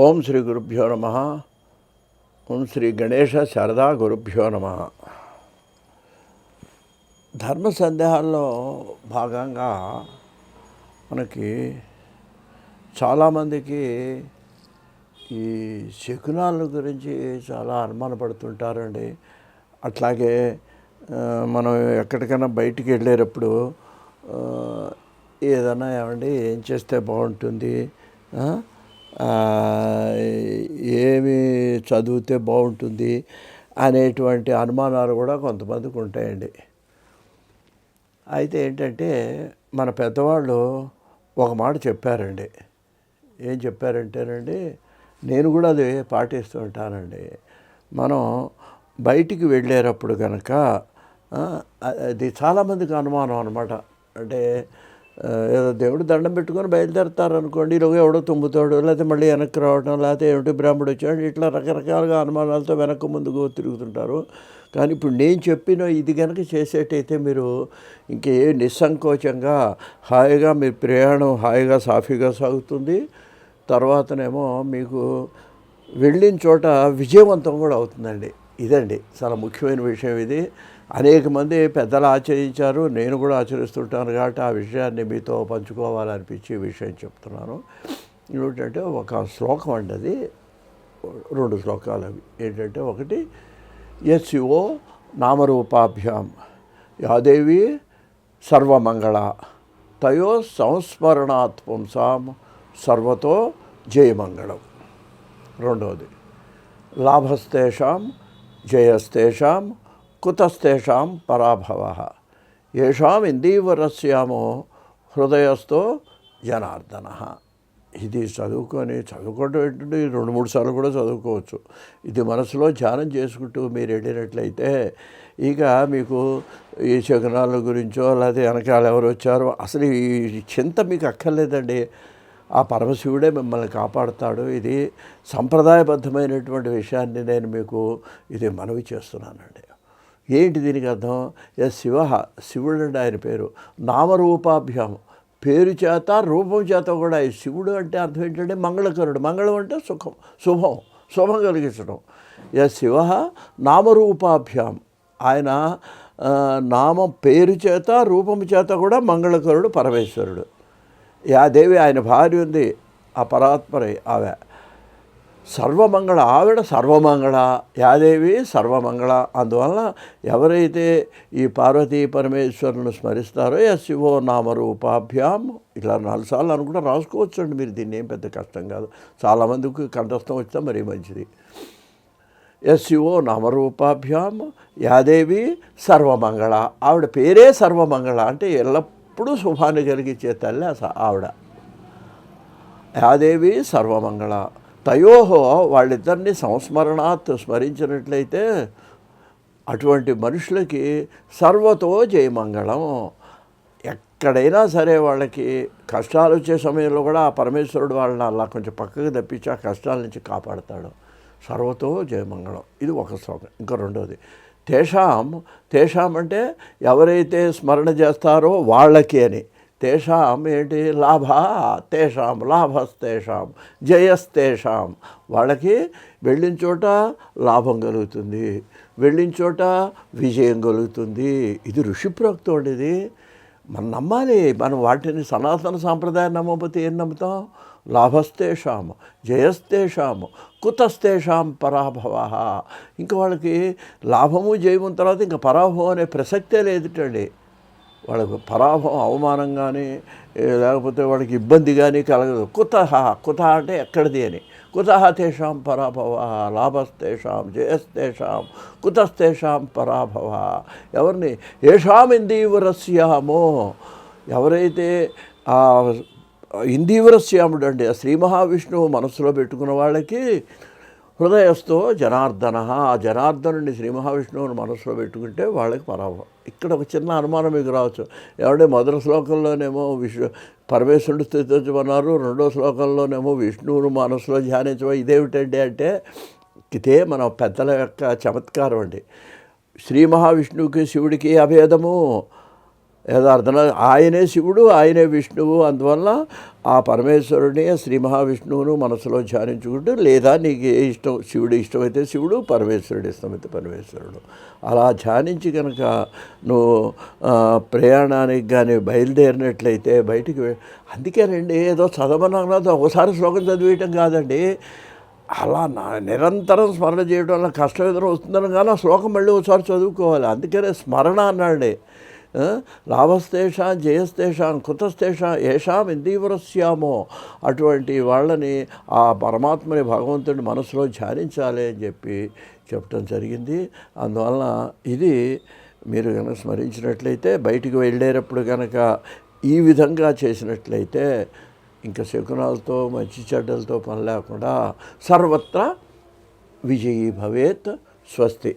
ఓం శ్రీ గురుభ్యో నమ. ఓం శ్రీ గణేశ శారదా గురుభ్యో నమ. ధర్మ సందేహాల్లో భాగంగా మనకి చాలామందికి ఈ శకునాల గురించి చాలా అనుమానపడుతుంటారండి. అట్లాగే మనం ఎక్కడికైనా బయటికి వెళ్ళేటప్పుడు ఏదైనా ఏమండి ఏం చేస్తే బాగుంటుంది, ఏమి చదివితే బాగుంటుంది అనేటువంటి అనుమానాలు కూడా కొంతమందికి ఉంటాయండి. అయితే ఏంటంటే మన పెద్దవాళ్ళు ఒక మాట చెప్పారండి. ఏం చెప్పారంటేనండి, నేను కూడా అది పాటిస్తూ ఉంటానండి. మనం బయటికి వెళ్ళేటప్పుడు కనుక అది చాలామందికి అనుమానం అనమాట. అంటే ఏదో దేవుడు దండం పెట్టుకొని బయలుదేరుతారు అనుకోండి, ఈలోగా ఎవడో తుమ్ముతాడు, లేకపోతే మళ్ళీ వెనక్కి రావడం, లేకపోతే ఏమిటి బ్రాహ్మడు వచ్చాడు, ఇట్లా రకరకాలుగా అనుమానాలతో వెనక్కు ముందుకు తిరుగుతుంటారు. కానీ ఇప్పుడు నేను చెప్పిన ఇది కనుక చేసేటైతే మీరు ఇంకే నిస్సంకోచంగా హాయిగా మీ ప్రయాణం హాయిగా సాఫీగా సాగుతుంది. తర్వాతనేమో మీకు వెళ్ళిన చోట విజయవంతం కూడా అవుతుందండి. ఇదండి చాలా ముఖ్యమైన విషయం. ఇది అనేక మంది పెద్దలు ఆచరించారు, నేను కూడా ఆచరిస్తుంటాను కాబట్టి ఆ విషయాన్ని మీతో పంచుకోవాలనిపించి ఈ విషయం చెప్తున్నాను. ఏమిటంటే ఒక శ్లోకం అండి, అది 2 శ్లోకాలు. అవి ఏంటంటే, ఒకటి యస్యో నామరూపాభ్యాం యాదేవి సర్వమంగళ తయో సంస్మరణాత్ పుంసాం సర్వతో జయమంగళం. రెండవది లాభస్తేషాం జయస్తేషాం కుతస్తేషాం పరాభవ ఏషాం ఇందీవరస్యామో హృదయస్థో జనార్దన. ఇది చదువుకోవడం ఏంటంటే 2-3 సార్లు కూడా చదువుకోవచ్చు. ఇది మనసులో ధ్యానం చేసుకుంటూ మీరు వెళ్ళినట్లయితే ఇక మీకు ఈ శకునాల గురించో లేకపోతే వెనకాల ఎవరు వచ్చారో అసలు ఈ చింత మీకు అక్కర్లేదండి. ఆ పరమశివుడే మిమ్మల్ని కాపాడుతాడు. ఇది సంప్రదాయబద్ధమైనటువంటి విషయాన్ని నేను మీకు ఇది మనవి చేస్తున్నానండి. ఏంటి దీనికి అర్థం? శివుడు అంటే ఆయన పేరు. నామరూపాభ్యాం, పేరు చేత రూపం చేత కూడా. ఈ శివుడు అంటే అర్థం ఏంటంటే మంగళకరుడు. మంగళం అంటే సుఖం, శుభం కలిగించడం. శివ నామరూపాభ్యాం, ఆయన నామం పేరు చేత రూపం చేత కూడా మంగళకరుడు పరమేశ్వరుడు. యాదేవి ఆయన భార్య ఉంది, ఆ పరాత్మరే ఆమె సర్వమంగళ. ఆవిడ సర్వమంగళ, యాదేవి సర్వమంగళ. అందువలన ఎవరైతే ఈ పార్వతీ పరమేశ్వరులను స్మరిస్తారో శివో నామరూపాభ్యాం, ఇలా 4 సార్లు అనుకుంటా రాసుకోవచ్చండి మీరు. దీన్ని ఏం పెద్ద కష్టం కాదు. చాలామందికి కంఠస్థం వచ్చినా మరీ మంచిది. శివో నామరూపాభ్యాం యాదేవి సర్వమంగళ. ఆవిడ పేరే సర్వమంగళ, అంటే ఎల్లప్పుడూ శుభాన్ని కలిగించే తల్లి ఆవిడ. యాదేవి సర్వమంగళ తయోహో, వాళ్ళిద్దరిని సంస్మరణాత్ స్మరించినట్లయితే అటువంటి మనుషులకి సర్వతో జయమంగళం. ఎక్కడైనా సరే వాళ్ళకి కష్టాలు వచ్చే సమయంలో కూడా ఆ పరమేశ్వరుడు వాళ్ళని అలా కొంచెం పక్కకు తప్పించి ఆ కష్టాల నుంచి కాపాడతాడు. సర్వతో జయమంగళం. ఇది ఒక శ్లోకం. ఇంకా రెండవది తేషాం అంటే ఎవరైతే స్మరణ చేస్తారో వాళ్ళకి అని. తేషాం ఏంటి? లాభస్తేషాం జయస్తేషాం. వాళ్ళకి వెళ్ళిన చోట లాభం కలుగుతుంది, వెళ్ళిన చోట విజయం కలుగుతుంది. ఇది ఋషిప్రోక్తం అండి. ఇది మనం నమ్మాలి. మనం వాటిని సనాతన సాంప్రదాయం నమ్మకపోతే ఏం నమ్ముతాం? లాభస్తేషాం జయస్తేషాం కుతస్తేషాం పరాభవ. ఇంకా వాళ్ళకి లాభము జయము తర్వాత ఇంకా పరాభవం అనే ప్రసక్తే లేదుటండి. వాళ్ళకు పరాభవం అవమానం కానీ లేకపోతే వాళ్ళకి ఇబ్బంది కానీ కలగదు. కుత అంటే ఎక్కడిది అని. తేషాం పరాభవ లాభస్తేషాం జయస్తేషాం కుతస్తేషాం పరాభవ. ఎవరిని? ఏషాం ఇందీవరస్యామో, ఎవరైతే ఆ ఇందీవరస్యాముడు అండి ఆ శ్రీ మహావిష్ణువు మనసులో పెట్టుకున్న వాళ్ళకి హృదయస్థో జనార్దన. ఆ జనార్దనుడిని శ్రీ మహావిష్ణువుని మనసులో పెట్టుకుంటే వాళ్ళకి పరాభవం. ఇక్కడ ఒక చిన్న అనుమానం మీకు రావచ్చు. ఏమంటే మొదటి శ్లోకంలోనేమో పరమేశ్వరుడు స్థితించమన్నారు, 2వ శ్లోకంలోనేమో విష్ణువును మనసులో ధ్యానించమో. ఇదేమిటండి అంటే ఇదే మన పెద్దల యొక్క చమత్కారం అండి. శ్రీ మహావిష్ణువుకి శివుడికి అభేదము. యథార్థన ఆయనే శివుడు, ఆయనే విష్ణువు. అందువల్ల ఆ పరమేశ్వరుని శ్రీ మహావిష్ణువును మనసులో ధ్యానించుకుంటూ, లేదా నీకు ఏ ఇష్టం, శివుడు ఇష్టమైతే శివుడు, పరమేశ్వరుడు ఇష్టమైతే పరమేశ్వరుడు, అలా ధ్యానించి కనుక నువ్వు ప్రయాణానికి కానీ బయలుదేరినట్లయితే బయటికి అందుకేనండి ఏదో చదవనన్నది ఒకసారి శ్లోకం చదివేయటం కాదండి. అలా నిరంతరం స్మరణ చేయడం వల్ల కష్టం ఏదైనా వస్తుందని కానీ ఆ శ్లోకం మళ్ళీ ఒకసారి చదువుకోవాలి. అందుకనే స్మరణ అన్నాడే. లాభస్తేషాం జయస్తేషాం కుతస్తేషాం ఏషాం ఇందీవరస్యామో, అటువంటి వాళ్ళని ఆ పరమాత్మని భగవంతుని మనసులో ధ్యానించాలి అని చెప్పడం జరిగింది. అందువలన ఇది మీరు కనుక స్మరించినట్లయితే, బయటికి వెళ్ళేటప్పుడు కనుక ఈ విధంగా చేసినట్లయితే ఇంకా శకునాలతో మంచి చెడ్డలతో పని లేకుండా సర్వత్రా విజయీ భవేత్. స్వస్తి.